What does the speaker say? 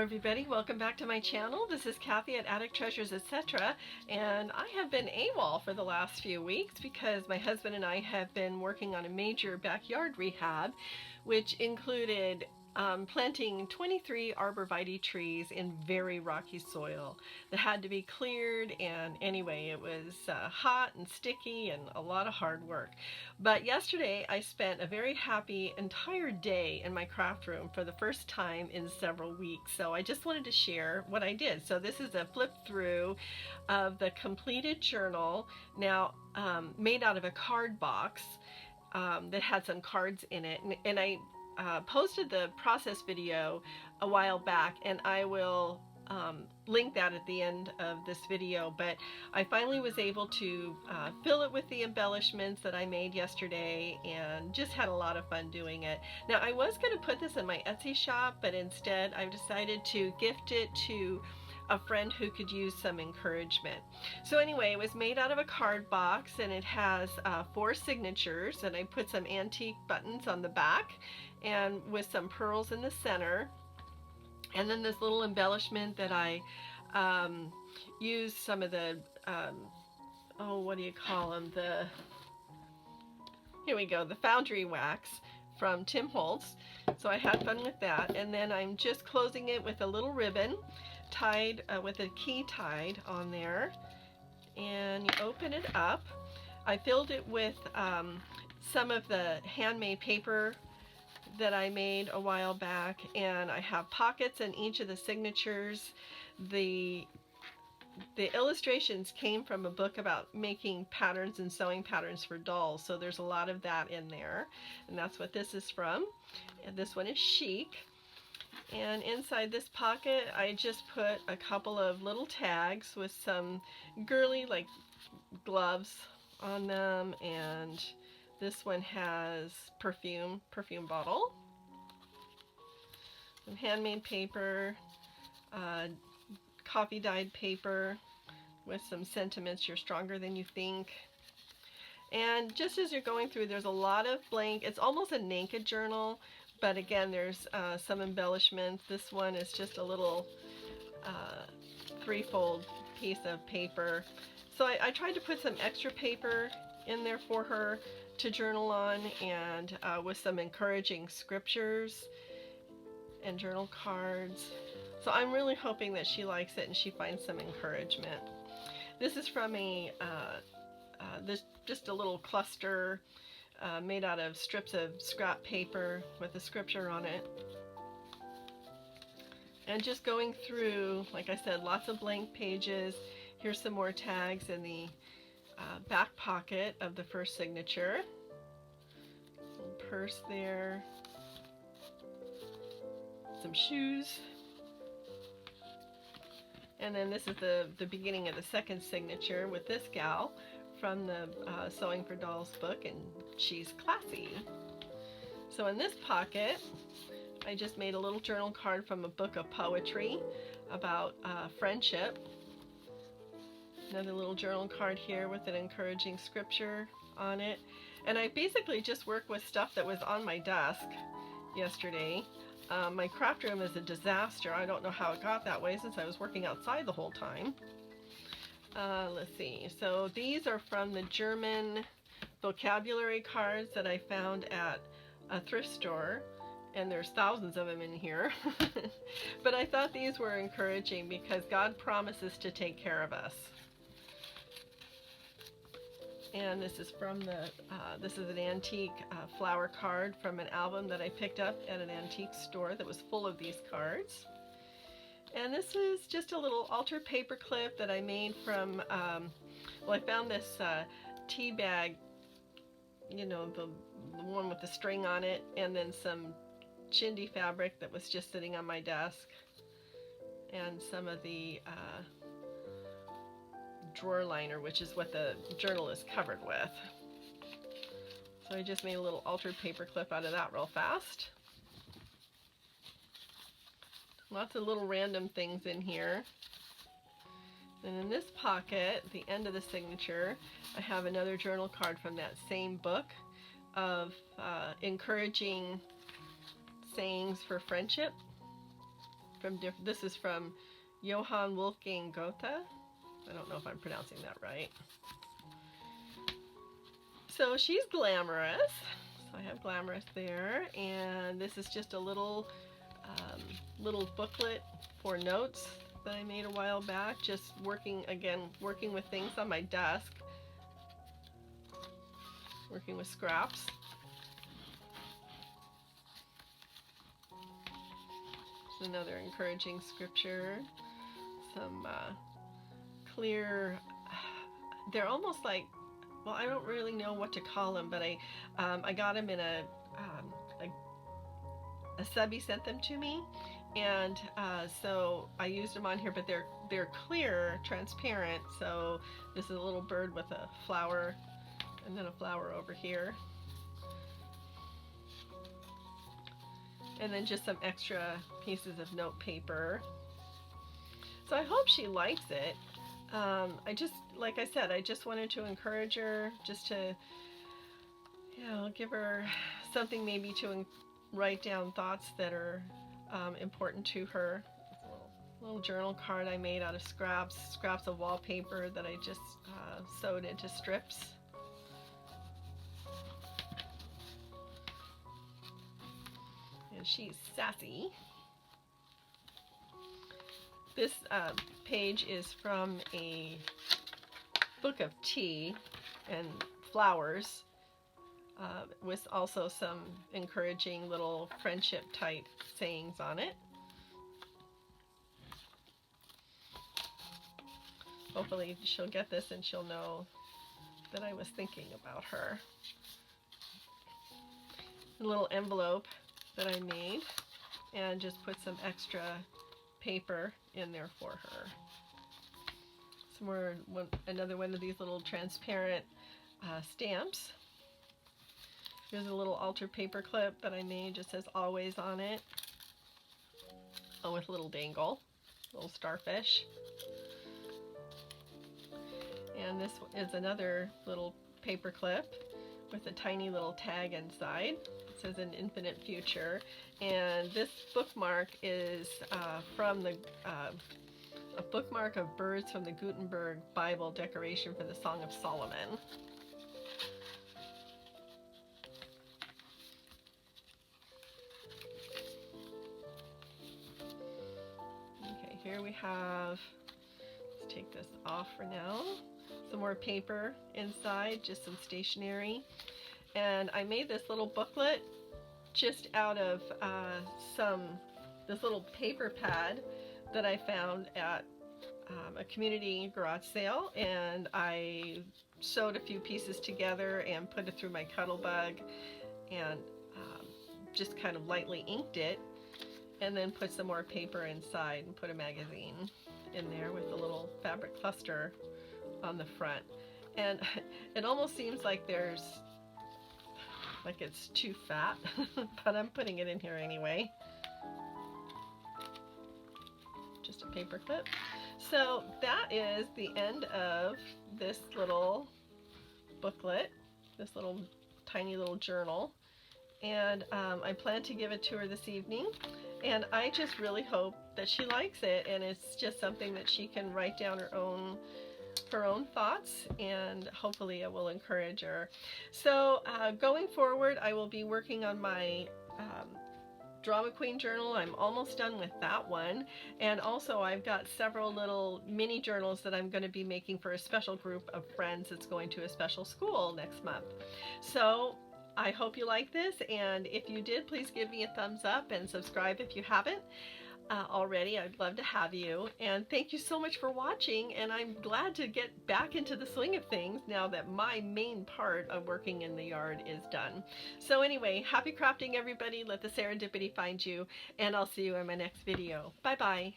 everybody, welcome back to my channel. This is Kathy at Attic Treasures Etc. And I have been AWOL for the last few weeks because my husband and I have been working on a major backyard rehab, which included planting 23 arborvitae trees in very rocky soil that had to be cleared. And anyway, it was hot and sticky and a lot of hard work. But yesterday I spent a very happy entire day in my craft room for the first time in several weeks. So I just wanted to share what I did. So this is a flip through of the completed journal, now made out of a card box that had some cards in it. And I posted the process video a while back, and I will link that at the end of this video. But I finally was able to fill it with the embellishments that I made yesterday and just had a lot of fun doing it. Now I was going to put this in my Etsy shop, but instead I've decided to gift it to a friend who could use some encouragement. So anyway, it was made out of a card box, and it has 4 signatures, and I put some antique buttons on the back and with some pearls in the center, and then this little embellishment that I used some of the what do you call them, here we go, the foundry wax from Tim Holtz. So I had fun with that, and then I'm just closing it with a little ribbon tied with a key tied on there, and you open it up. I filled it with some of the handmade paper that I made a while back, and I have pockets in each of the signatures. The illustrations came from a book about making patterns and sewing patterns for dolls, so there's a lot of that in there, and that's what this is from. And this one is chic. And inside this pocket I just put a couple of little tags with some girly like gloves on them, and this one has perfume bottle, some handmade paper, coffee dyed paper with some sentiments, you're stronger than you think. And just as you're going through, there's a lot of blank, it's almost a naked journal, but again there's some embellishments. This one is just a little 3-fold piece of paper. So I tried to put some extra paper in there for her to journal on, and with some encouraging scriptures and journal cards. So I'm really hoping that she likes it and she finds some encouragement. This is from a just a little cluster made out of strips of scrap paper with a scripture on it. And just going through, like I said, lots of blank pages. Here's some more tags in the back pocket of the first signature. Little purse there. Some shoes. And then this is the beginning of the second signature with this gal from the Sewing for Dolls book, and she's classy. So in this pocket I just made a little journal card from a book of poetry about friendship. Another little journal card here with an encouraging scripture on it. And I basically just worked with stuff that was on my desk yesterday. My craft room is a disaster. I don't know how it got that way since I was working outside the whole time. Let's see. So these are from the German vocabulary cards that I found at a thrift store, and there's thousands of them in here. But I thought these were encouraging because God promises to take care of us. And this is from this is an antique flower card from an album that I picked up at an antique store that was full of these cards. And this is just a little altar paper clip that I made from, well, I found this tea bag, you know, the one with the string on it, and then some chindi fabric that was just sitting on my desk, and some of the drawer liner, which is what the journal is covered with. So I just made a little altered paper clip out of that real fast. Lots of little random things in here. And in this pocket, the end of the signature, I have another journal card from that same book of encouraging sayings for friendship. from different. This is from Johann Wolfgang Goethe. I don't know if I'm pronouncing that right. So she's glamorous. So I have glamorous there, and this is just a little little booklet for notes that I made a while back. Just working with things on my desk, working with scraps. There's another encouraging scripture. Some clear. They're almost like, well, I don't really know what to call them, but I got them in a subby sent them to me, and so I used them on here, but they're clear, transparent. So this is a little bird with a flower, and then a flower over here, and then just some extra pieces of note paper. So I hope she likes it. Like I said, I just wanted to encourage her, just to, give her something maybe to write down thoughts that are important to her. A little journal card I made out of scraps of wallpaper that I just sewed into strips. And she's sassy. This page is from a book of tea and flowers, with also some encouraging little friendship type sayings on it. Hopefully she'll get this and she'll know that I was thinking about her. A little envelope that I made, and just put some extra paper in there for her. Another one of these little transparent stamps. Here's a little altar paper clip that I made, just says always on it. Oh, with a little dangle, little starfish. And this is another little paper clip with a tiny little tag inside. It says an infinite future. And this bookmark is from a bookmark of birds from the Gutenberg Bible decoration for the Song of Solomon. Okay, here we have, let's take this off for now, some more paper inside, just some stationery. And I made this little booklet just out of this little paper pad that I found at a community garage sale, and I sewed a few pieces together and put it through my Cuttlebug, and just kind of lightly inked it, and then put some more paper inside and put a magazine in there with a little fabric cluster on the front. And it almost seems like it's too fat, but I'm putting it in here anyway. Just a paper clip. So that is the end of this little booklet, this little tiny little journal, and I plan to give it to her this evening, and I just really hope that she likes it, and it's just something that she can write down her own thoughts, and hopefully it will encourage her. So going forward, I will be working on my Drama Queen journal. I'm almost done with that one, and also I've got several little mini journals that I'm going to be making for a special group of friends that's going to a special school next month. So I hope you like this, and if you did, please give me a thumbs up and subscribe if you haven't already. I'd love to have you, and thank you so much for watching, and I'm glad to get back into the swing of things now that my main part of working in the yard is done. So anyway, happy crafting everybody. Let the serendipity find you, and I'll see you in my next video. Bye bye.